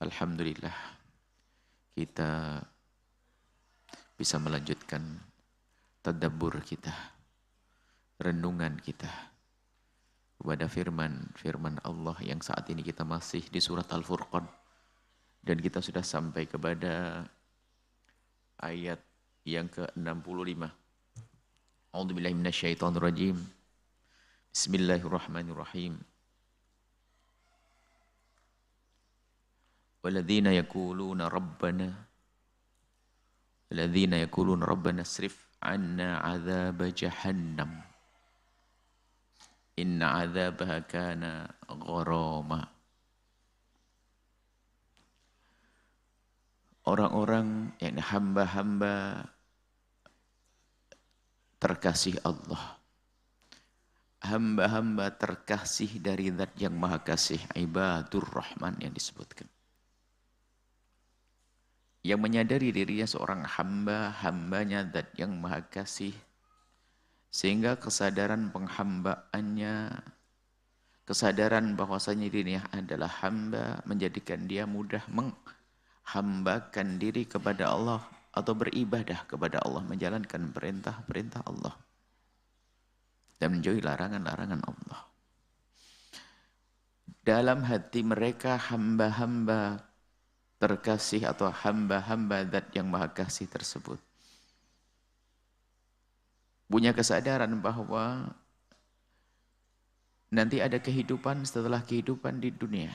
Alhamdulillah kita bisa melanjutkan tadabbur kita, renungan kita kepada firman Allah yang saat ini kita masih di surat Al-Furqan dan kita sudah sampai kepada ayat yang ke-65. A'udzubillahi minasyaitonirrajim. Bismillahirrahmanirrahim. والذين يقولون ربنا اصرف عنا عذاب جهنم إن عذابها كان غراما. Orang-orang yang hamba-hamba terkasih Allah, hamba-hamba terkasih dari Zat yang Maha Kasih, Ibadur Rahman yang disebutkan, yang menyadari dirinya seorang hamba-hambanya Zat yang Maha Kasih, sehingga kesadaran penghambaannya, kesadaran bahwasanya dirinya adalah hamba, menjadikan dia mudah menghambakan diri kepada Allah atau beribadah kepada Allah, menjalankan perintah-perintah Allah dan menjauhi larangan-larangan Allah. Dalam hati mereka hamba-hamba terkasih atau hamba-hamba Zat yang Maha Kasih tersebut punya kesadaran bahwa nanti ada kehidupan setelah kehidupan di dunia,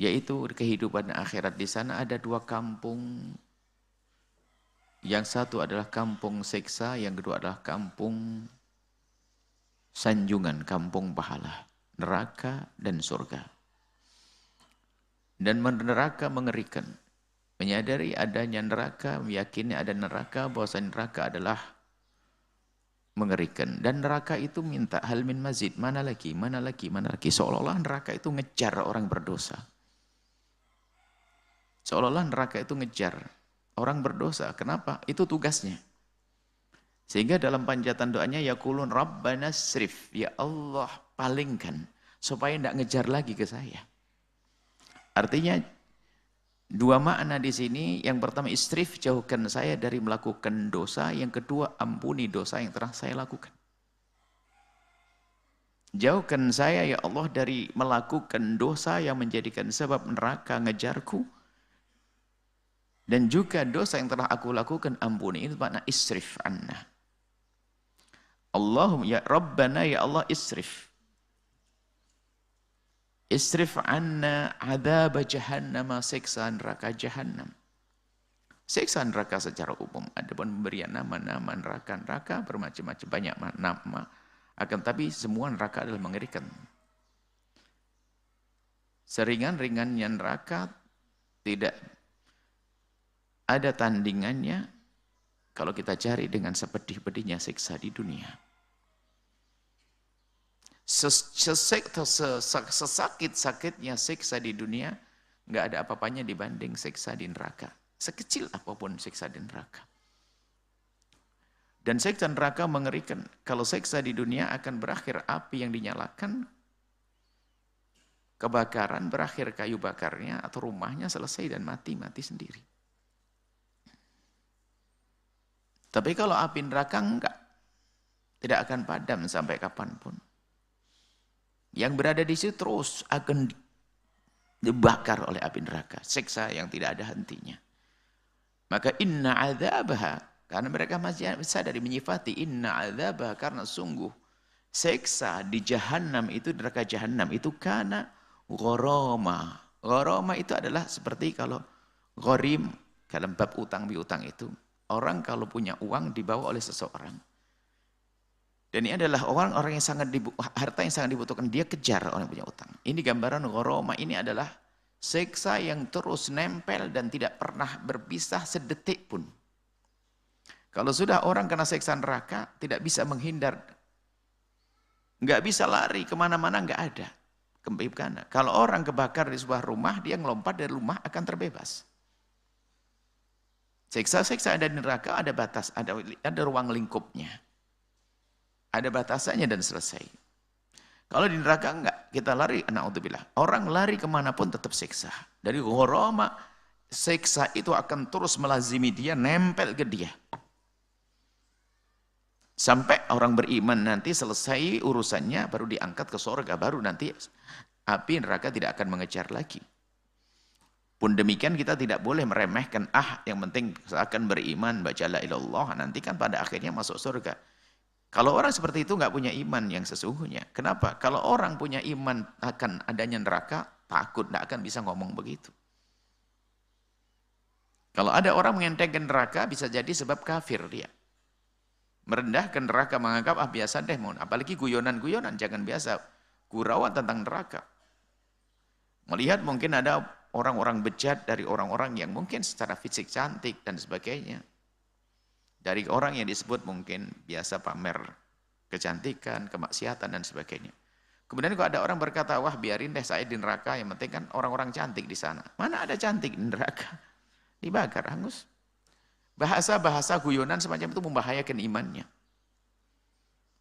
yaitu kehidupan akhirat. Di sana ada dua kampung, yang satu adalah kampung siksa, yang kedua adalah kampung sanjungan, kampung pahala, neraka dan surga. Dan neraka mengerikan. Menyadari adanya neraka, meyakini ada neraka, bahwasanya neraka adalah mengerikan. Dan neraka itu minta hal min mazid, mana lagi, mana lagi, mana lagi. Seolah-olah neraka itu ngejar orang berdosa. Seolah-olah neraka itu ngejar orang berdosa. Kenapa? Itu tugasnya. Sehingga dalam panjatan doanya, yaqulun Rabbana srif, ya Allah palingkan, supaya tidak ngejar lagi ke saya. Artinya dua makna di sini. Yang pertama, isrif, jauhkan saya dari melakukan dosa. Yang kedua, ampuni dosa yang telah saya lakukan. Jauhkan saya ya Allah dari melakukan dosa yang menjadikan sebab neraka ngejarku. Dan juga dosa yang telah aku lakukan, ampuni. Itu makna isrif anna. Allahumma ya Rabbana, ya Allah isrif. Isrif anna adzab jahannam, siksa neraka jahannam. Siksa neraka secara umum, ada pun pemberian nama-nama neraka bermacam-macam, banyak nama. Akan tapi semua neraka adalah mengerikan. Seringan-ringannya neraka tidak ada tandingannya kalau kita cari dengan sepedih-pedihnya siksa di dunia. Sesakit-sakitnya siksa di dunia, nggak ada apa-apanya dibanding siksa di neraka. Sekecil apapun siksa di neraka. Dan siksa neraka mengerikan. Kalau siksa di dunia akan berakhir api yang dinyalakan, kebakaran, berakhir kayu bakarnya atau rumahnya selesai dan mati sendiri. Tapi kalau api neraka enggak, tidak akan padam sampai kapanpun. Yang berada di situ terus akan dibakar oleh api neraka, siksa yang tidak ada hentinya. Maka inna adzabaha, karena mereka masih sadar menyifati inna adzabaha, karena sungguh siksa di jahanam itu, neraka jahanam itu kana gharama. Gharama itu adalah seperti kalau gharim dalam bab utang piutang itu, orang kalau punya uang dibawa oleh seseorang. Dan ini adalah orang-orang yang harta yang sangat dibutuhkan, dia kejar orang yang punya utang. Ini gambaran gharama, ini adalah siksa yang terus nempel dan tidak pernah berpisah sedetik pun. Kalau sudah orang kena siksa neraka, tidak bisa menghindar, nggak bisa lari kemana-mana, nggak ada. Kalau orang kebakar di sebuah rumah, dia ngelompat dari rumah akan terbebas. Siksa-siksa ada di neraka, ada batas, ada ruang lingkupnya. Ada batasannya dan selesai. Kalau di neraka enggak, kita lari, na'udzubillah. Orang lari kemanapun tetap siksa. Dari ghorama, siksa itu akan terus melazimi dia, nempel ke dia. Sampai orang beriman nanti selesai urusannya, baru diangkat ke surga, baru nanti api neraka tidak akan mengejar lagi. Pun demikian kita tidak boleh meremehkan, yang penting seakan beriman, baca la ilallah, nanti kan pada akhirnya masuk surga. Kalau orang seperti itu nggak punya iman yang sesungguhnya. Kenapa? Kalau orang punya iman akan adanya neraka, takut, nggak akan bisa ngomong begitu. Kalau ada orang mengentengkan neraka, bisa jadi sebab kafir dia. Merendahkan neraka, menganggap biasa deh, apalagi guyonan-guyonan, jangan biasa gurauan tentang neraka. Melihat mungkin ada orang-orang bejat dari orang-orang yang mungkin secara fisik cantik dan sebagainya. Dari orang yang disebut mungkin biasa pamer kecantikan, kemaksiatan dan sebagainya. Kemudian kalau ada orang berkata, wah biarin deh saya di neraka, yang penting kan orang-orang cantik di sana. Mana ada cantik di neraka? Dibakar, hangus. Bahasa-bahasa guyonan semacam itu membahayakan imannya.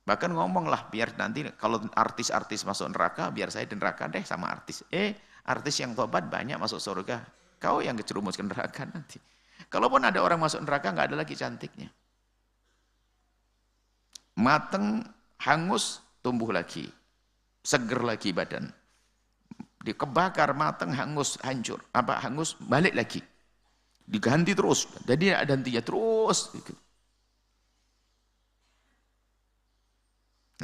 Bahkan ngomonglah, biar nanti kalau artis-artis masuk neraka, biar saya di neraka deh sama artis. Artis yang tobat banyak masuk surga. Kau yang kejerumus ke neraka nanti. Kalaupun ada orang masuk neraka, nggak ada lagi cantiknya. Mateng, hangus, tumbuh lagi. Seger lagi badan. Dikebakar, mateng, hangus, hancur. Hangus, balik lagi. Diganti terus. Jadi ada hentinya terus.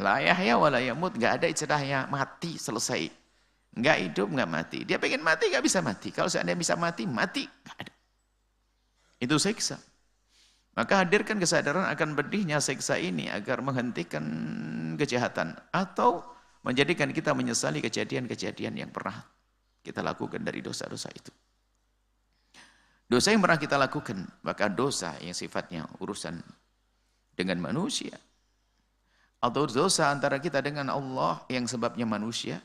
La yahya wa la yamut, nggak ada istilahnya mati, selesai. Nggak hidup, nggak mati. Dia pengen mati, nggak bisa mati. Kalau seandainya bisa mati, nggak ada. Itu siksa. Maka hadirkan kesadaran akan pedihnya siksa ini agar menghentikan kejahatan atau menjadikan kita menyesali kejadian-kejadian yang pernah kita lakukan dari dosa-dosa itu. Dosa yang pernah kita lakukan, maka dosa yang sifatnya urusan dengan manusia atau dosa antara kita dengan Allah yang sebabnya manusia,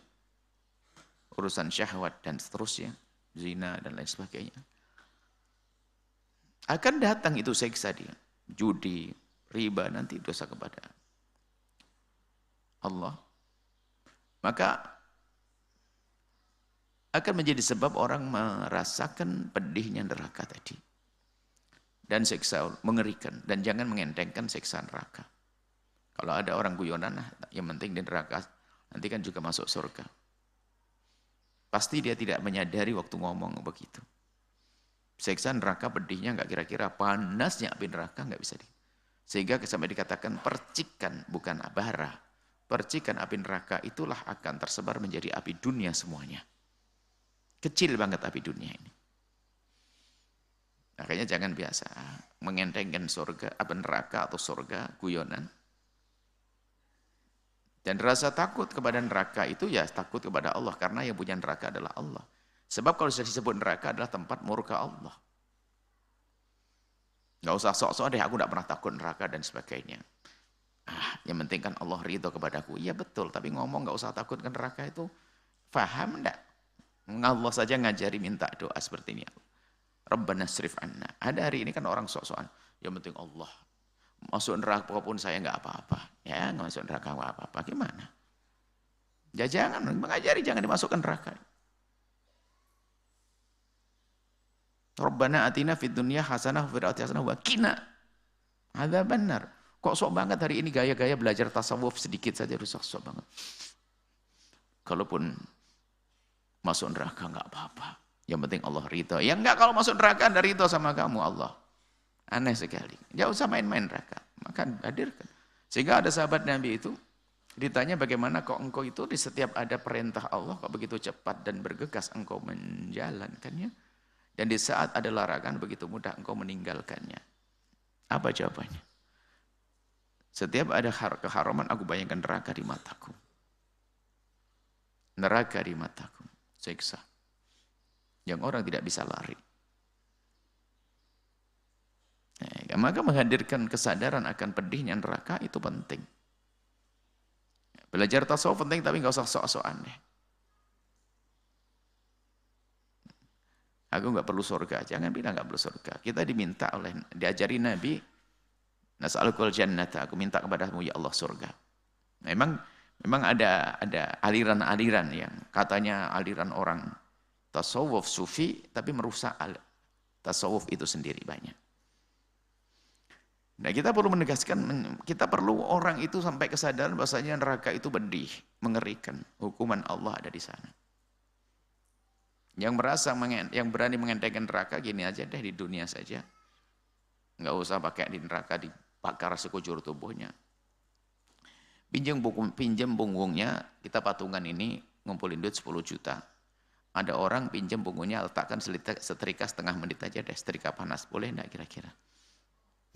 urusan syahwat dan seterusnya, zina dan lain sebagainya. Akan datang itu siksa dia. Judi, riba, nanti dosa kepada Allah. Maka akan menjadi sebab orang merasakan pedihnya neraka tadi. Dan siksa mengerikan. Dan jangan mengentengkan siksa neraka. Kalau ada orang guyonan, yang penting di neraka, nanti kan juga masuk surga. Pasti dia tidak menyadari waktu ngomong begitu. Siksa neraka pedihnya nggak kira-kira, panasnya api neraka nggak bisa sehingga sampai dikatakan percikan bukan bara. Percikan api neraka itulah akan tersebar menjadi api dunia semuanya. Kecil banget api dunia ini. Makanya jangan biasa mengentengkan surga, api neraka atau surga guyonan. Dan rasa takut kepada neraka itu ya takut kepada Allah karena yang punya neraka adalah Allah. Sebab kalau sudah disebut neraka adalah tempat murka Allah. Gak usah sok-sok deh, aku gak pernah takut neraka dan sebagainya. Yang penting kan Allah ridho kepadaku. Iya betul, tapi ngomong gak usah takut ke neraka itu, faham enggak? Allah saja ngajari minta doa seperti ini. Rabbana srif anna. Ada hari ini kan orang sok-sokan. Yang penting Allah. Masuk neraka pun saya gak apa-apa. Ya gak masuk neraka gak apa-apa. Gimana? Ya jangan, mengajari jangan dimasukkan neraka. Rabbana atina fid dunya hasanah wa fil akhirati hasanah wa qina adzabannar. Kok sok banget hari ini gaya-gaya belajar tasawuf sedikit saja rusak sok banget. Kalaupun masuk neraka enggak apa-apa. Yang penting Allah ridha. Ya enggak, kalau masuk neraka Anda ridha sama kamu Allah. Aneh sekali. Enggak usah main-main neraka. Maka hadirkan. Sehingga ada sahabat Nabi itu ditanya bagaimana kok engkau itu di setiap ada perintah Allah kok begitu cepat dan bergegas engkau menjalankannya. Dan di saat ada larangan begitu mudah engkau meninggalkannya. Apa jawabannya? Setiap ada keharaman aku bayangkan neraka di mataku. Neraka di mataku. Siksa. Yang orang tidak bisa lari. Maka menghadirkan kesadaran akan pedihnya neraka itu penting. Belajar tasawuf penting tapi nggak usah sok-sokan deh. Aku nggak perlu surga. Jangan bilang nggak perlu surga. Kita diminta diajari Nabi, nas'alukul jannata. Aku minta kepadamu ya Allah surga. Memang Memang ada aliran-aliran yang katanya aliran orang tasawuf sufi, tapi merusak tasawuf itu sendiri banyak. Nah, kita perlu menegaskan, kita perlu orang itu sampai kesadaran bahwasanya neraka itu pedih, mengerikan. Hukuman Allah ada di sana. Yang berani mengentengkan neraka, gini aja deh, di dunia saja. Nggak usah pakai di neraka, dibakar sekujur tubuhnya. Pinjam punggungnya, kita patungan ini ngumpulin duit 10 juta. Ada orang pinjam punggungnya, letakkan setrika setengah menit aja deh, setrika panas. Boleh enggak kira-kira?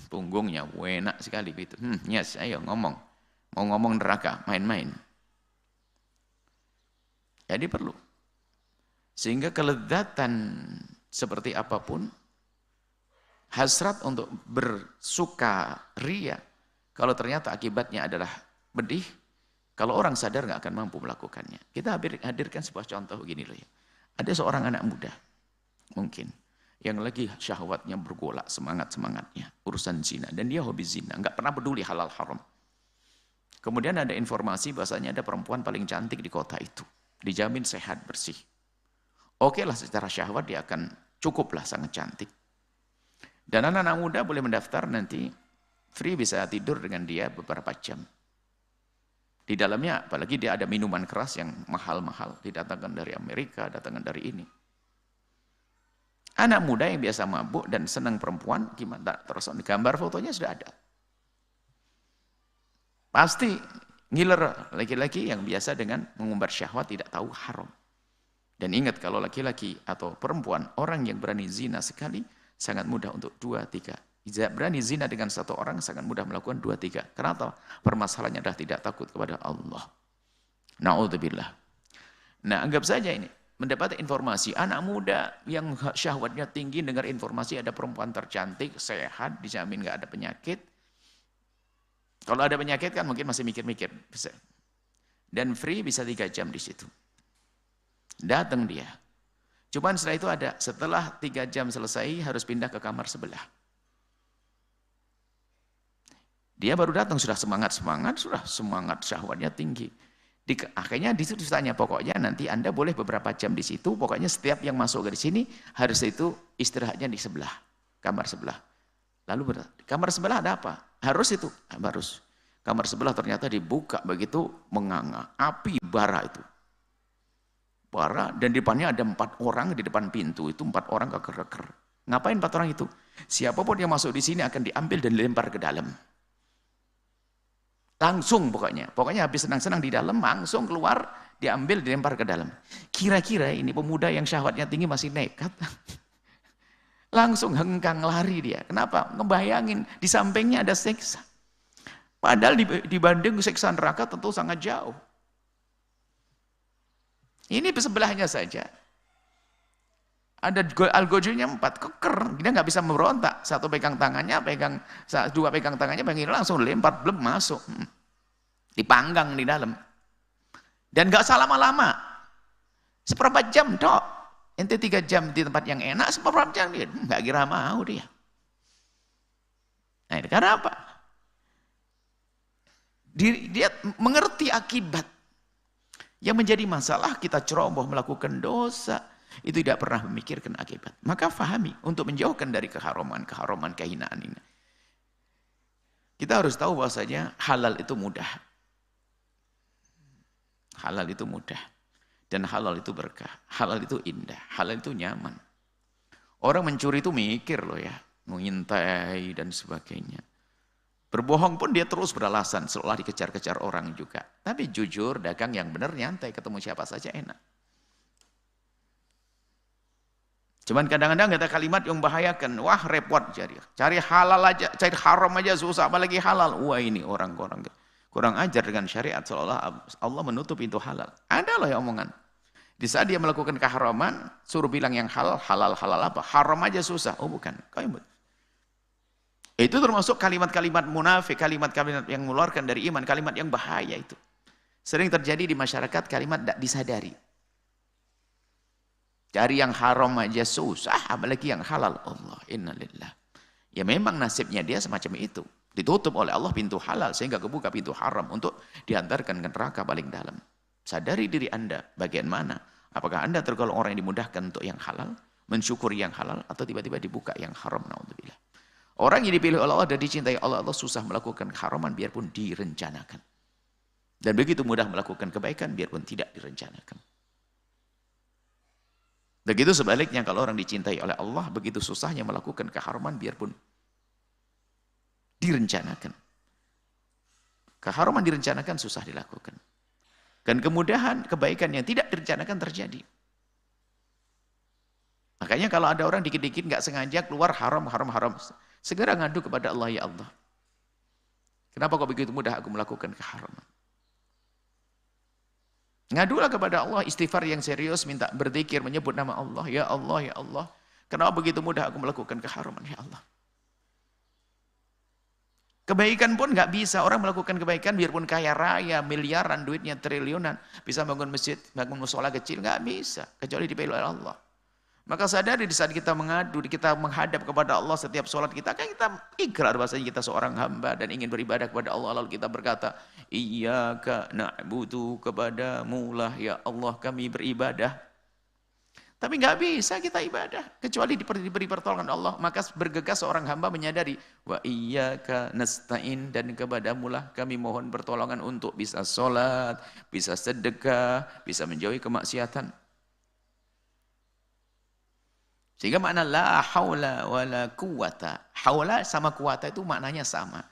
Punggungnya enak sekali gitu. Yes, ayo ngomong. Mau ngomong neraka, main-main. Jadi perlu. Sehingga kelezatan seperti apapun, hasrat untuk bersuka ria, kalau ternyata akibatnya adalah pedih, kalau orang sadar nggak akan mampu melakukannya. Kita hadirkan sebuah contoh begini loh ya. Ada seorang anak muda, mungkin, yang lagi syahwatnya bergolak, semangat-semangatnya, urusan zina. Dan dia hobi zina, nggak pernah peduli halal haram. Kemudian ada informasi bahasanya ada perempuan paling cantik di kota itu. Dijamin sehat, bersih. Oke lah, secara syahwat dia akan cukuplah, sangat cantik. Dan anak-anak muda boleh mendaftar nanti, free bisa tidur dengan dia beberapa jam. Di dalamnya, apalagi dia ada minuman keras yang mahal-mahal. Didatangkan dari Amerika, datangkan dari ini. Anak muda yang biasa mabuk dan senang perempuan, gimana? Terus gambar fotonya sudah ada. Pasti ngiler laki-laki yang biasa dengan mengumbar syahwat tidak tahu haram. Dan ingat kalau laki-laki atau perempuan, orang yang berani zina sekali, sangat mudah untuk 2-3. Berani zina dengan satu orang, sangat mudah melakukan 2-3. Kenapa? Permasalahannya adalah tidak takut kepada Allah. Na'udzubillah. Nah, anggap saja ini. Mendapat informasi, anak muda yang syahwatnya tinggi, dengar informasi ada perempuan tercantik, sehat, dijamin nggak ada penyakit. Kalau ada penyakit kan mungkin masih mikir-mikir. Dan free bisa 3 jam di situ. Datang dia. Cuman setelah itu setelah 3 jam selesai harus pindah ke kamar sebelah. Dia baru datang sudah semangat syahwatnya tinggi. Akhirnya di situ ditanya, pokoknya nanti Anda boleh beberapa jam di situ, pokoknya setiap yang masuk dari sini harus itu istirahatnya di sebelah, kamar sebelah. Lalu kamar sebelah ada apa? Harus itu, harus. Kamar sebelah ternyata dibuka begitu menganga, api bara itu. Bara, dan di depannya ada 4 orang di depan pintu, itu 4 orang keker-keker. Ngapain 4 orang itu? Siapapun yang masuk di sini akan diambil dan dilempar ke dalam. Langsung pokoknya habis senang-senang di dalam, langsung keluar, diambil, dilempar ke dalam. Kira-kira ini pemuda yang syahwatnya tinggi masih nekat. Langsung hengkang lari dia. Kenapa? Ngebayangin, di sampingnya ada siksa. Padahal dibanding siksa neraka tentu sangat jauh. Ini sebelahnya saja. Ada algojonya 4, keker. Dia nggak bisa memberontak. 1 pegang tangannya, 2 pegang tangannya, langsung lempar, belum masuk. Dipanggang di dalam. Dan nggak salah lama-lama. Seperempat jam, dok. Ente 3 jam di tempat yang enak, seperempat jam dia. Nggak kira mau dia. Nah, karena apa? Dia mengerti akibat. Yang menjadi masalah kita ceroboh melakukan dosa. Itu tidak pernah memikirkan akibat. Maka fahami untuk menjauhkan dari keharuman, kehinaan ini. Kita harus tahu bahwasanya halal itu mudah. Halal itu mudah. Dan halal itu berkah. Halal itu indah. Halal itu nyaman. Orang mencuri itu mikir loh ya. Mengintai dan sebagainya. Berbohong pun dia terus beralasan. Seolah dikejar-kejar orang juga. Tapi jujur, dagang yang benar, nyantai. Ketemu siapa saja enak. Cuman kadang-kadang ada kalimat yang membahayakan. Wah repot cari halal aja, cari haram aja susah, apalagi halal. Wah ini orang-orang kurang ajar dengan syariat, seolah Allah menutup pintu halal. Ada loh yang omongan. Di saat dia melakukan keharaman, suruh bilang yang halal apa? Haram aja susah. Oh bukan. Itu termasuk kalimat-kalimat munafik, kalimat-kalimat yang mengeluarkan dari iman, kalimat yang bahaya itu. Sering terjadi di masyarakat kalimat tidak disadari. Cari yang haram aja susah, apalagi yang halal. Allah, innalillah. Ya memang nasibnya dia semacam itu. Ditutup oleh Allah pintu halal sehingga kebuka pintu haram untuk diantarkan ke neraka paling dalam. Sadari diri Anda bagian mana. Apakah Anda tergolong orang yang dimudahkan untuk yang halal, mensyukuri yang halal, atau tiba-tiba dibuka yang haram, naudzubillah. Orang yang dipilih oleh Allah dan dicintai oleh Allah susah melakukan keharaman biarpun direncanakan. Dan begitu mudah melakukan kebaikan biarpun tidak direncanakan. Begitu sebaliknya kalau orang dicintai oleh Allah, begitu susahnya melakukan keharaman biarpun direncanakan. Keharaman direncanakan susah dilakukan. Dan kemudahan kebaikan yang tidak direncanakan terjadi. Makanya kalau ada orang dikit-dikit nggak sengaja keluar haram, segera ngadu kepada Allah, ya Allah. Kenapa kok begitu mudah aku melakukan keharaman? Ngadulah kepada Allah, istighfar yang serius, minta berzikir, menyebut nama Allah, ya Allah, ya Allah. Kenapa begitu mudah aku melakukan keharaman, ya Allah? Kebaikan pun nggak bisa orang melakukan kebaikan biarpun kaya raya, miliaran, duitnya triliunan, bisa bangun masjid, bangun musola kecil, nggak bisa kecuali dipilih oleh Allah. Maka sadari di saat kita mengadu, kita menghadap kepada Allah setiap sholat kita, kan kita ikrar bahasanya kita seorang hamba dan ingin beribadah kepada Allah, lalu kita berkata, Iyyaka na'budu, kepadamu lah ya Allah kami beribadah. Tapi nggak bisa kita ibadah kecuali diberi pertolongan Allah. Maka bergegas seorang hamba menyadari wa iyyaka nasta'in, dan kepadamulah kami mohon pertolongan untuk bisa sholat, bisa sedekah, bisa menjauhi kemaksiatan. Sehingga makna la haula wala quwata. Haula sama quwata itu maknanya sama.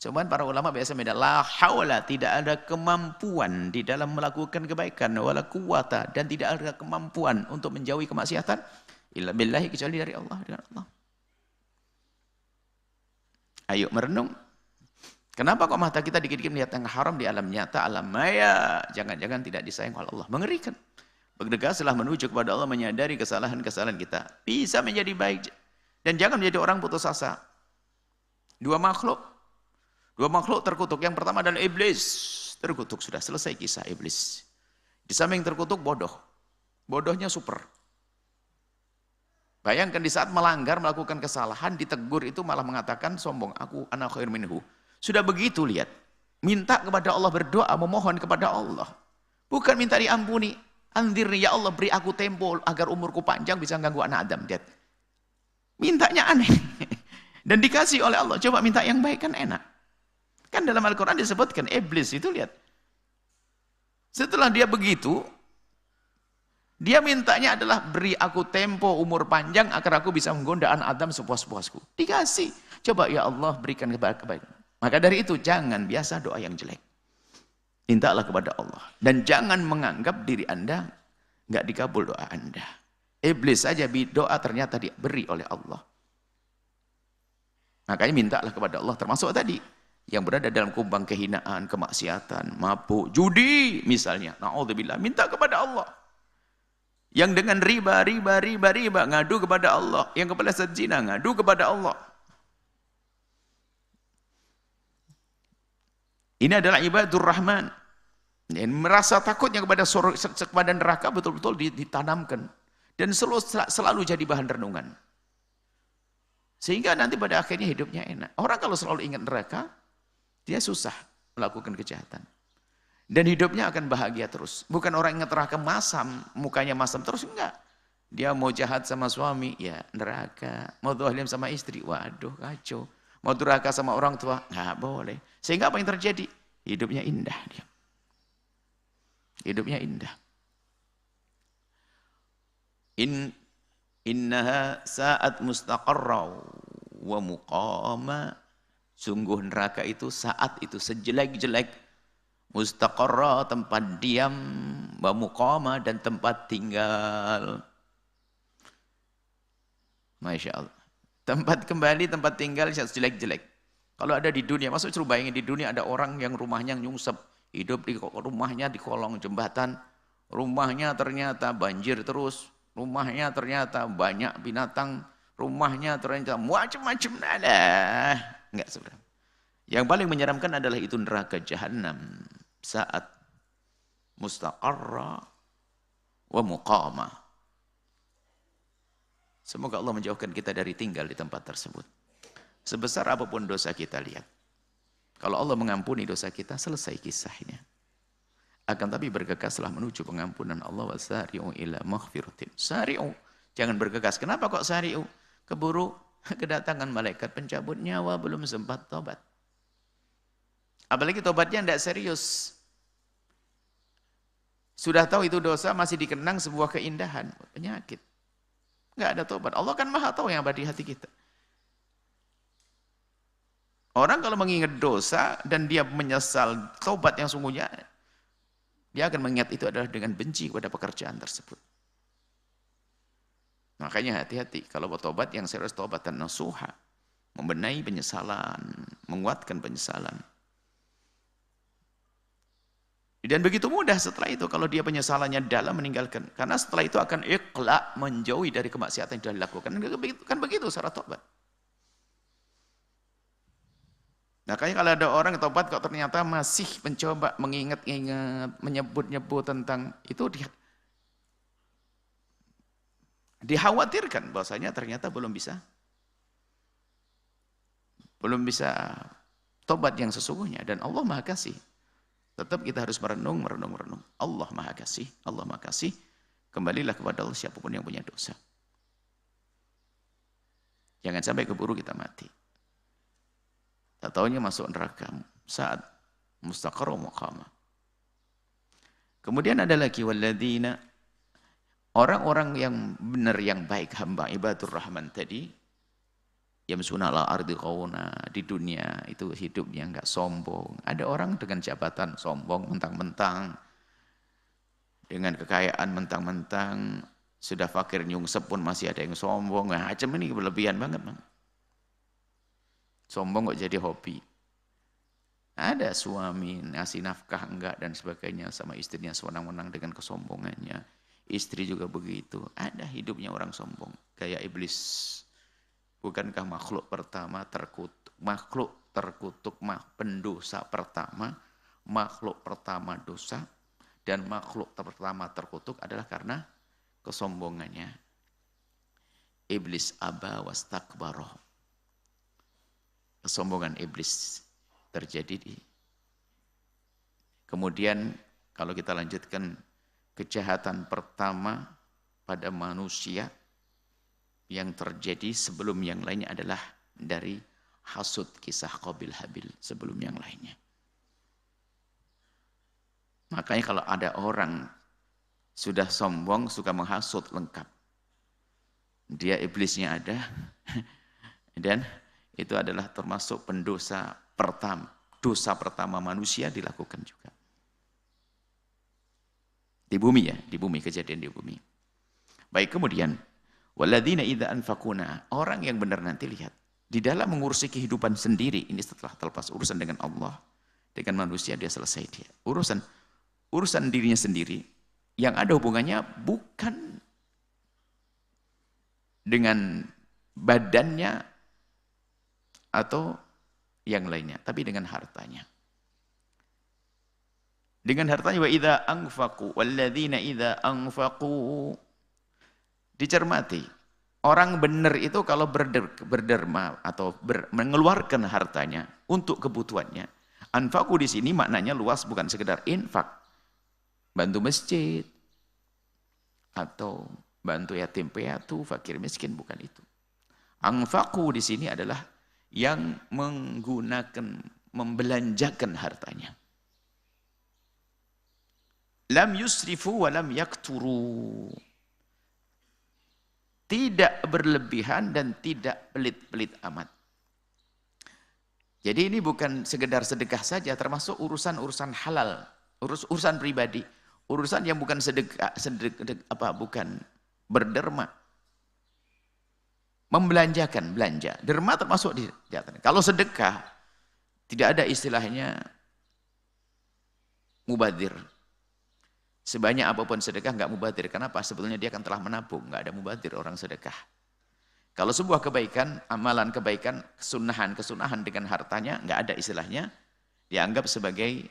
Cuman para ulama biasa beda. La haula, tidak ada kemampuan di dalam melakukan kebaikan, wala quwata, dan tidak ada kemampuan untuk menjauhi kemaksiatan illa billahi, kecuali dari Allah, dengan Allah. Ayo merenung. Kenapa kok mata kita dikit-dikit melihat yang haram di alam nyata, alam maya? Jangan-jangan tidak disayang oleh Allah. Mengerikan. Bergegaslah menuju kepada Allah, menyadari kesalahan-kesalahan kita. Bisa menjadi baik. Dan jangan menjadi orang putus asa. Dua makhluk terkutuk. Yang pertama adalah iblis. Terkutuk, sudah selesai kisah iblis. Di samping terkutuk, bodoh. Bodohnya super. Bayangkan di saat melanggar, melakukan kesalahan, ditegur itu malah mengatakan sombong. Aku ana khair minhu. Sudah begitu, lihat. Minta kepada Allah, berdoa, memohon kepada Allah. Bukan minta diampuni. Andirni, ya Allah beri aku tempo agar umurku panjang bisa ganggu anak Adam. Lihat. Mintanya aneh. Dan dikasih oleh Allah. Coba minta yang baik kan enak. Kan dalam Al-Quran disebutkan, iblis itu lihat. Setelah dia begitu, dia mintanya adalah beri aku tempo umur panjang agar aku bisa menggoda anak Adam sepuas-puasku. Dikasih. Coba ya Allah berikan kebaikan. Maka dari itu jangan biasa doa yang jelek. Mintalah kepada Allah. Dan jangan menganggap diri Anda nggak dikabul doa Anda. Iblis saja doa ternyata diberi oleh Allah. Makanya mintalah kepada Allah, termasuk tadi yang berada dalam kubang kehinaan, kemaksiatan, mabuk, judi misalnya. Na'udzubillah, minta kepada Allah. Yang dengan riba, ngadu kepada Allah. Yang kepada zina, ngadu kepada Allah. Ini adalah ibadur rahman. Dan merasa takutnya kepada neraka betul-betul ditanamkan. Dan selalu jadi bahan renungan. Sehingga nanti pada akhirnya hidupnya enak. Orang kalau selalu ingat neraka, dia susah melakukan kejahatan. Dan hidupnya akan bahagia terus. Bukan orang yang neraka masam, mukanya masam terus, enggak. Dia mau jahat sama suami, ya neraka. Mau zalim sama istri, waduh kacau. Mau durhaka sama orang tua, enggak boleh. Sehingga apa yang terjadi? Hidupnya indah dia. Hidupnya indah. Innaha sa'at mustaqarra wa muqama. Sungguh neraka itu saat itu sejelek-jelek, mustaqarra tempat diam, wa muqama dan tempat tinggal. Masya Allah. Tempat kembali, tempat tinggal sejelek-jelek. Kalau ada di dunia, maksud suruh bayangin di dunia ada orang yang rumahnya nyungsep, hidup di rumahnya di kolong jembatan, rumahnya ternyata banjir terus, rumahnya ternyata banyak binatang, rumahnya ternyata macam-macam ada. Enggak sebenarnya. Yang paling menyeramkan adalah itu neraka jahanam saat mustaqarra wa muqama. Semoga Allah menjauhkan kita dari tinggal di tempat tersebut. Sebesar apapun dosa kita, lihat. Kalau Allah mengampuni dosa kita, selesai kisahnya. Akan tapi bergegaslah menuju pengampunan Allah. Wasari'u ila maghfiratin. Sari'u. Jangan bergegas. Kenapa kok sari'u? Keburu kedatangan malaikat pencabut nyawa, belum sempat tobat. Apalagi tobatnya tidak serius. Sudah tahu itu dosa, masih dikenang sebuah keindahan. Penyakit. Enggak ada tobat. Allah kan maha tahu yang ada di hati kita. Orang kalau mengingat dosa dan dia menyesal tobat yang sungguhnya, dia akan mengingat itu adalah dengan benci kepada pekerjaan tersebut. Makanya hati-hati kalau bertobat yang serius, tobatan nasuha, membenahi penyesalan, menguatkan penyesalan. Dan begitu mudah setelah itu kalau dia penyesalannya dalam, meninggalkan. Karena setelah itu akan iqla, menjauhi dari kemaksiatan yang sudah dilakukan. Kan begitu syarat tobat. Makanya kalau ada orang tobat kok ternyata masih mencoba mengingat-ingat, menyebut-nyebut tentang itu, dikhawatirkan bahwasanya ternyata belum bisa tobat yang sesungguhnya. Dan Allah Maha Kasih. Tetap kita harus merenung. Allah Maha Kasih, Allah Maha Kasih. Kembalilah kepada Allah siapapun yang punya dosa. Jangan sampai keburu kita mati. Tak tahunya masuk neraka saat mustaqarru muqamah. Kemudian ada lagi walladzina, orang-orang yang benar, yang baik, hamba ibadur rahman tadi, yamsuna ala ardi qauna, di dunia itu hidupnya enggak sombong. Ada orang dengan jabatan sombong mentang-mentang, dengan kekayaan mentang-mentang, sudah fakir nyungsep pun masih ada yang sombong. Nah, macam ini berlebihan banget, Bang. Sombong kok jadi hobi. Ada suami ngasih nafkah enggak dan sebagainya sama istrinya, sewenang-wenang dengan kesombongannya. Istri juga begitu. Ada hidupnya orang sombong. Kayak iblis. Bukankah makhluk pertama terkutuk? Makhluk terkutuk, pendosa pertama. Makhluk pertama dosa. Dan makhluk pertama terkutuk adalah karena kesombongannya. Iblis aba wastakbaroh. Kesombongan iblis terjadi. Kemudian kalau kita lanjutkan, kejahatan pertama pada manusia yang terjadi sebelum yang lainnya adalah dari hasud, kisah Qabil Habil sebelum yang lainnya. Makanya kalau ada orang sudah sombong, suka menghasut, lengkap. Dia iblisnya ada dan itu adalah termasuk pendosa pertama. Dosa pertama manusia dilakukan juga. Di bumi ya, di bumi, kejadian di bumi. Baik, kemudian walladzina idza anfaquna, orang yang benar nanti lihat di dalam mengurusi kehidupan sendiri, ini setelah terlepas urusan dengan Allah, dengan manusia dia selesai dia. Urusan dirinya sendiri yang ada hubungannya bukan dengan badannya atau yang lainnya, tapi dengan hartanya. Dengan hartanya, wa idza anfaqu walladzina idza anfaqu. Dicermati, orang benar itu kalau berderma atau mengeluarkan hartanya untuk kebutuhannya. Anfaqu di sini maknanya luas, bukan sekedar infak. Bantu masjid atau bantu yatim piatu, fakir miskin, bukan itu. Anfaqu di sini adalah yang menggunakan, membelanjakan hartanya. Lam yusrifu wa lam yakturu. Tidak berlebihan dan tidak pelit-pelit amat. Jadi ini bukan sekedar sedekah saja, termasuk urusan-urusan halal, urusan pribadi, urusan yang bukan bukan berderma. Membelanjakan, belanja. Derma termasuk di atas. Kalau sedekah, tidak ada istilahnya mubadir. Sebanyak apapun sedekah enggak mubadir. Kenapa? Sebetulnya dia akan telah menabung. Enggak ada mubadir orang sedekah. Kalau sebuah kebaikan, amalan kebaikan, kesunahan dengan hartanya, enggak ada istilahnya, dianggap sebagai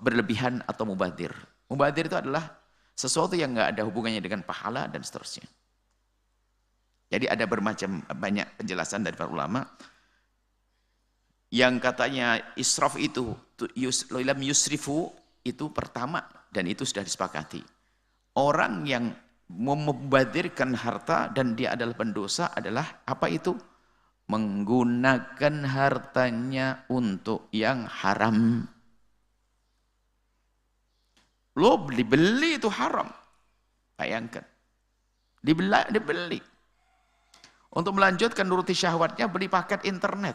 berlebihan atau mubadir. Mubadir itu adalah sesuatu yang enggak ada hubungannya dengan pahala dan seterusnya. Jadi ada banyak penjelasan dari para ulama. yang katanya israf itu lam yusrifu itu pertama, dan itu sudah disepakati. Orang yang membadirkan harta dan dia adalah pendosa adalah apa itu? Menggunakan hartanya untuk yang haram. Lo dibeli itu haram. Bayangkan. Dibeli. Untuk melanjutkan nuruti syahwatnya beli paket internet.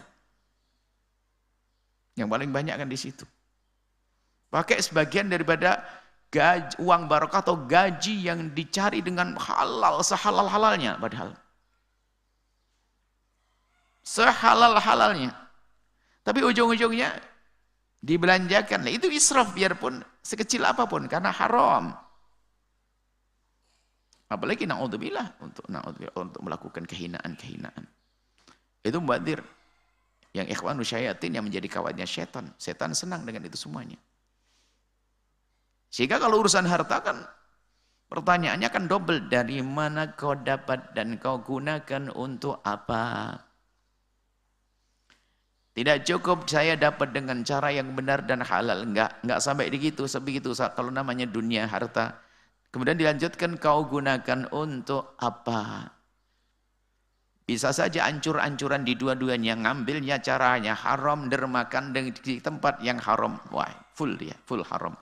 Yang paling banyak kan di situ. Pakai sebagian daripada uang barokah atau gaji yang dicari dengan halal, sehalal-halalnya padahal. Sehalal-halalnya. Tapi ujung-ujungnya dibelanjakan. Nah, itu israf biarpun sekecil apapun karena haram. Apalagi na'udzubillah untuk melakukan kehinaan-kehinaan. Itu mubadir. Yang ikhwanu syayatin yang menjadi kawannya setan. Setan senang dengan itu semuanya. Sehingga kalau urusan harta kan pertanyaannya kan double. Dari mana kau dapat dan kau gunakan untuk apa? Tidak cukup saya dapat dengan cara yang benar dan halal. Enggak sampai begitu. Kalau namanya dunia harta. Kemudian dilanjutkan kau gunakan untuk apa? Bisa saja ancur-ancuran di dua-duanya, ngambilnya caranya haram, dermakan di tempat yang haram. Wah, full haram.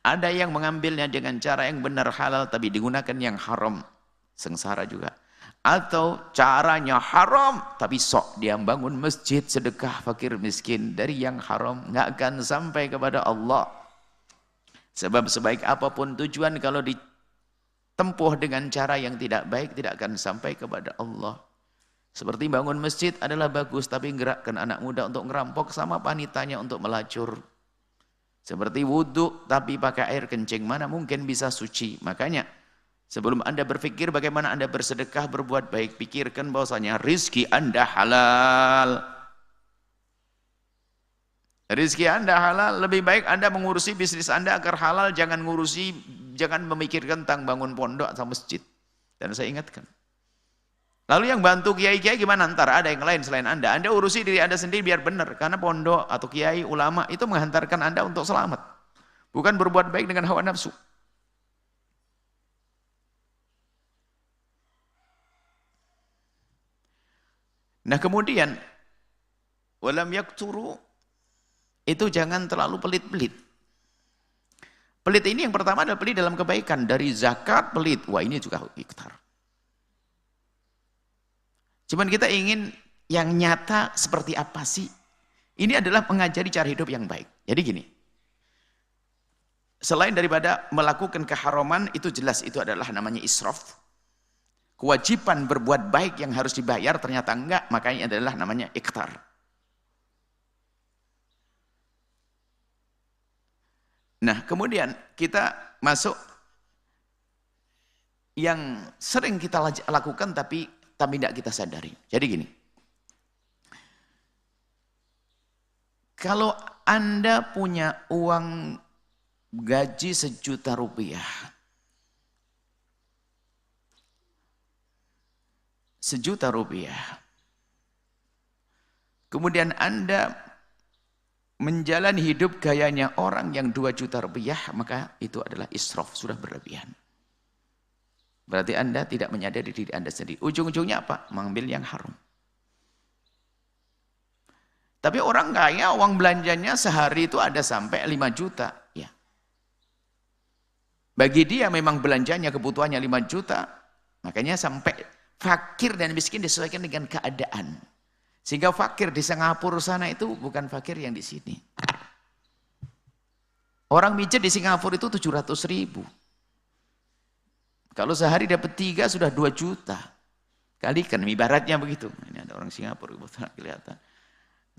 Ada yang mengambilnya dengan cara yang benar halal, tapi digunakan yang haram. Sengsara juga. Atau caranya haram, tapi sok dia bangun masjid, sedekah, fakir, miskin. Dari yang haram, nggak akan sampai kepada Allah. Sebab sebaik apapun tujuan, kalau ditempuh dengan cara yang tidak baik, tidak akan sampai kepada Allah. Seperti bangun masjid adalah bagus, tapi gerakkan anak muda untuk ngerampok sama panitanya untuk melacur. Seperti wudhu, tapi pakai air kencing, mana mungkin bisa suci. Makanya, sebelum Anda berpikir bagaimana Anda bersedekah, berbuat baik, pikirkan bahwasanya rizki Anda halal. Rizki Anda halal, lebih baik Anda mengurusi bisnis Anda agar halal, jangan memikirkan tentang bangun pondok atau masjid. Dan saya ingatkan. Lalu yang bantu kiai-kiai gimana? Ntar ada yang lain selain Anda. Anda urusi diri Anda sendiri biar benar. Karena pondok atau kiai, ulama itu menghantarkan Anda untuk selamat. Bukan berbuat baik dengan hawa nafsu. Nah kemudian, walam yakturu, itu jangan terlalu pelit-pelit. Pelit ini yang pertama adalah pelit dalam kebaikan. Dari zakat pelit, wah ini juga iktar. Cuman kita ingin yang nyata seperti apa sih? Ini adalah mengajari cara hidup yang baik. Jadi gini, selain daripada melakukan keharaman, itu jelas itu adalah namanya israf. Kewajiban berbuat baik yang harus dibayar ternyata enggak, makanya adalah namanya iktar. Nah kemudian kita masuk yang sering kita lakukan tapi tidak kita sadari. Jadi gini, kalau Anda punya uang gaji 1 juta rupiah, 1 juta rupiah, kemudian Anda menjalani hidup gayanya orang yang 2 juta rupiah, maka itu adalah israf, sudah berlebihan. Berarti Anda tidak menyadari diri Anda sendiri. Ujung-ujungnya apa? Mengambil yang haram. Tapi orang kaya, uang belanjanya sehari itu ada sampai 5 juta. Ya. Bagi dia memang belanjanya, kebutuhannya 5 juta. Makanya sampai fakir dan miskin disesuaikan dengan keadaan. Sehingga fakir di Singapura sana itu bukan fakir yang di sini. Orang mijet di Singapura itu 700.000. Kalau sehari dapat 3 sudah 2 juta. Kalikan, ibaratnya begitu. Ini ada orang Singapura, kelihatan.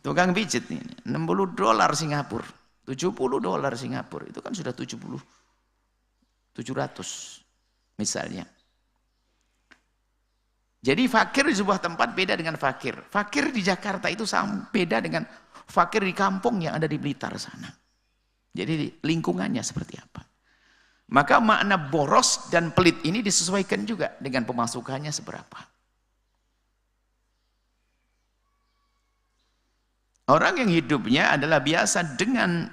Tukang pijit nih, $60 Singapura. $70 Singapura. Itu kan sudah 700 misalnya. Jadi fakir di sebuah tempat beda dengan fakir. Fakir di Jakarta itu beda dengan fakir di kampung yang ada di Blitar sana. Jadi lingkungannya seperti apa. Maka makna boros dan pelit ini disesuaikan juga dengan pemasukannya seberapa. Orang yang hidupnya adalah biasa dengan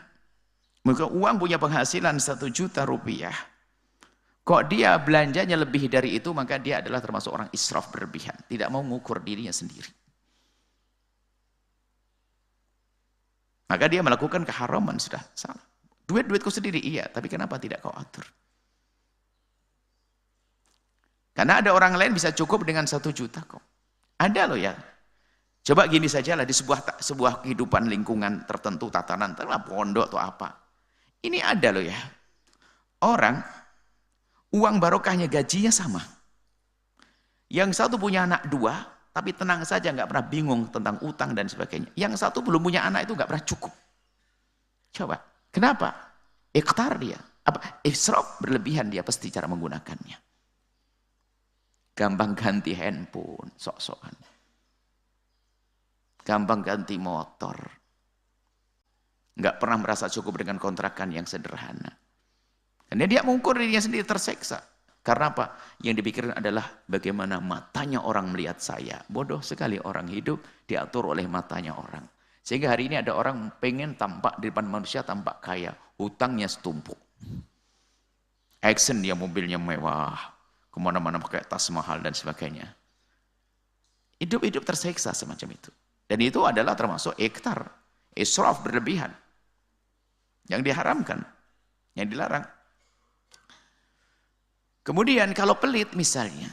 uang, punya penghasilan 1 juta rupiah. Kok dia belanjanya lebih dari itu, maka dia adalah termasuk orang israf, berlebihan. Tidak mau mengukur dirinya sendiri. Maka dia melakukan keharaman, sudah salah. Duit-duitku sendiri, iya. Tapi kenapa tidak kau atur? Karena ada orang lain bisa cukup dengan 1 juta kok. Ada loh ya. Coba gini saja lah, di sebuah kehidupan lingkungan tertentu, tatanan, entahlah pondok atau apa. Ini ada loh ya. Orang, uang barokahnya, gajinya sama. Yang satu punya anak 2, tapi tenang saja, nggak pernah bingung tentang utang dan sebagainya. Yang satu belum punya anak itu nggak pernah cukup. Coba, kenapa? Ikhtar dia. Israf, berlebihan dia pasti cara menggunakannya. Gampang ganti handphone, sok-sokan. Gampang ganti motor. Nggak pernah merasa cukup dengan kontrakan yang sederhana. Karena dia mengukur dirinya sendiri, terseksa. Karena apa? Yang dipikirkan adalah bagaimana matanya orang melihat saya. Bodoh sekali orang hidup diatur oleh matanya orang. Sehingga hari ini ada orang pengen tampak di depan manusia, tampak kaya. Hutangnya setumpuk. Action, dia mobilnya mewah. Kemana-mana pakai tas mahal dan sebagainya. Hidup-hidup terseksa semacam itu. Dan itu adalah termasuk ikhtar, israf, berlebihan. Yang diharamkan, yang dilarang. Kemudian kalau pelit misalnya,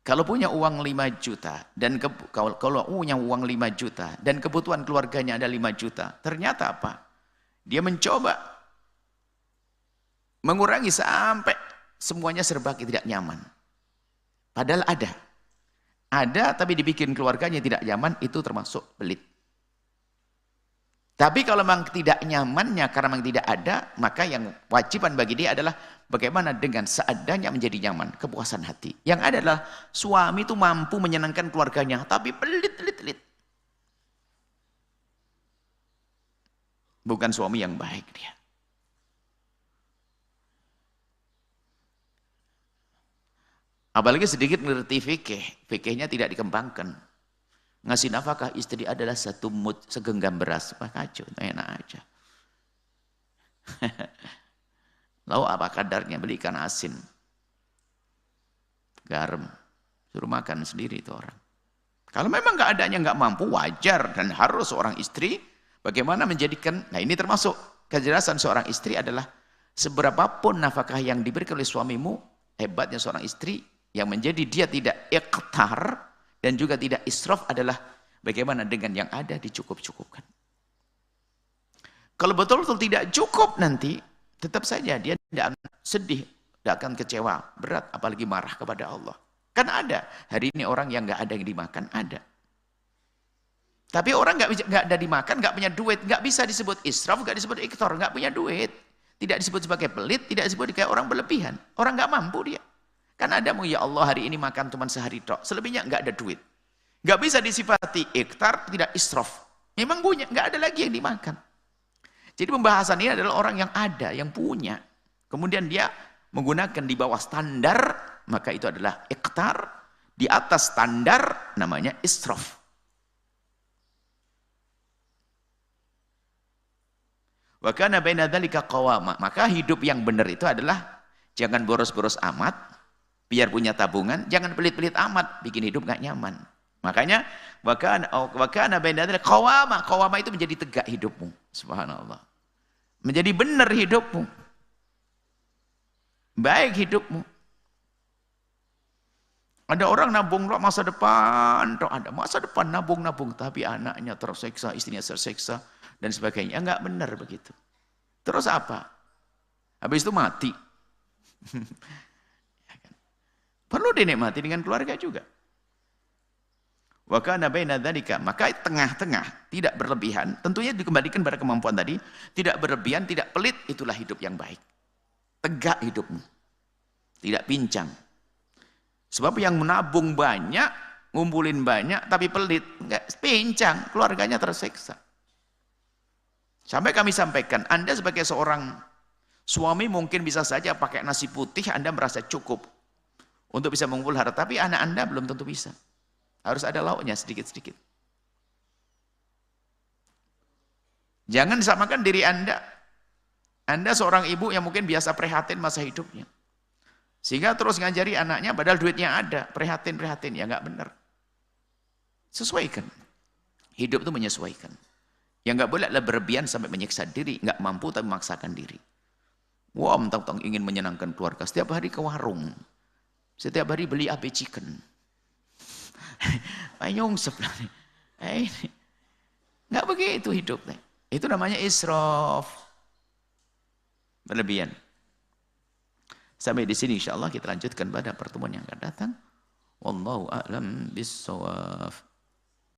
kalau punya uang 5 juta, dan kalau punya uang 5 juta, dan kebutuhan keluarganya ada 5 juta, ternyata apa? Dia mencoba mengurangi sampai semuanya serba tidak nyaman. Padahal ada. Ada tapi dibikin keluarganya tidak nyaman, itu termasuk pelit. Tapi kalau memang tidak nyamannya karena memang tidak ada, maka yang wajiban bagi dia adalah bagaimana dengan seadanya menjadi nyaman, kepuasan hati. Yang ada adalah suami itu mampu menyenangkan keluarganya, tapi pelit. Bukan suami yang baik dia. Apalagi sedikit mengerti fikih, fikihnya tidak dikembangkan. Ngasih nafkah istri adalah satu mud, segenggam beras. Kacau, enak aja. Lalu apa kadarnya? Beli ikan asin. Garam. Suruh makan sendiri itu orang. Kalau memang nggak adanya, nggak mampu, wajar. Dan harus seorang istri bagaimana menjadikan, nah ini termasuk kejelasan seorang istri adalah seberapapun nafkah yang diberikan oleh suamimu, hebatnya seorang istri, yang menjadi dia tidak ikhtar dan juga tidak israf adalah bagaimana dengan yang ada dicukup-cukupkan. Kalau betul-betul tidak cukup nanti, tetap saja dia tidak akan sedih, tidak akan kecewa, berat, apalagi marah kepada Allah. Kan ada, hari ini orang yang nggak ada yang dimakan, ada. Tapi orang nggak ada dimakan, nggak punya duit, nggak bisa disebut israf, nggak disebut ikhtar, nggak punya duit. Tidak disebut sebagai pelit, tidak disebut kayak orang berlebihan. Orang nggak mampu dia. Kan ada mau ya Allah hari ini makan cuma sehari tok, selebihnya nggak ada duit. Nggak bisa disifati ikhtar, tidak israf. Memang punya, nggak ada lagi yang dimakan. Jadi pembahasan ini adalah orang yang ada, yang punya. Kemudian dia menggunakan di bawah standar, maka itu adalah ikhtar. Di atas standar namanya israf. Wa kana baina dzalika qawama. Maka hidup yang benar itu adalah jangan boros-boros amat. Biar punya tabungan, jangan pelit-pelit amat, bikin hidup gak nyaman. Makanya wa kana baina dzalika qawama. Qawama itu menjadi tegak hidupmu. Subhanallah. Menjadi benar hidupmu. Baik hidupmu. Ada orang nabung masa depan, ada masa depan nabung, tapi anaknya terseksa, istrinya terseksa dan sebagainya. Enggak benar begitu. Terus apa? Habis itu mati. Perlu dinikmati dengan keluarga juga. Wa kana baina dzalika, maka tengah-tengah, tidak berlebihan, tentunya dikembalikan pada kemampuan tadi, tidak berlebihan, tidak pelit, itulah hidup yang baik. Tegak hidupmu. Tidak pincang. Sebab yang menabung banyak, ngumpulin banyak, tapi pelit, enggak pincang, keluarganya tersiksa. Sampai kami sampaikan, Anda sebagai seorang suami mungkin bisa saja pakai nasi putih, Anda merasa cukup untuk bisa mengumpul harta, tapi anak Anda belum tentu bisa. Harus ada lauknya sedikit-sedikit. Jangan samakan diri Anda. Anda seorang ibu yang mungkin biasa prihatin masa hidupnya. Sehingga terus ngajari anaknya padahal duitnya ada. Prihatin, ya nggak benar. Sesuaikan. Hidup itu menyesuaikan. Yang nggak boleh adalah berlebihan sampai menyiksa diri. Nggak mampu tapi memaksakan diri. Wah, mentang-mentang ingin menyenangkan keluarga. Setiap hari ke warung. Setiap hari beli AB chicken. Ayong sebelah. Nggak begitu hidupnya. Itu namanya israf. Berlebihan. Sampai di sini insya Allah kita lanjutkan pada pertemuan yang akan datang. Wallahu a'lam bissawab.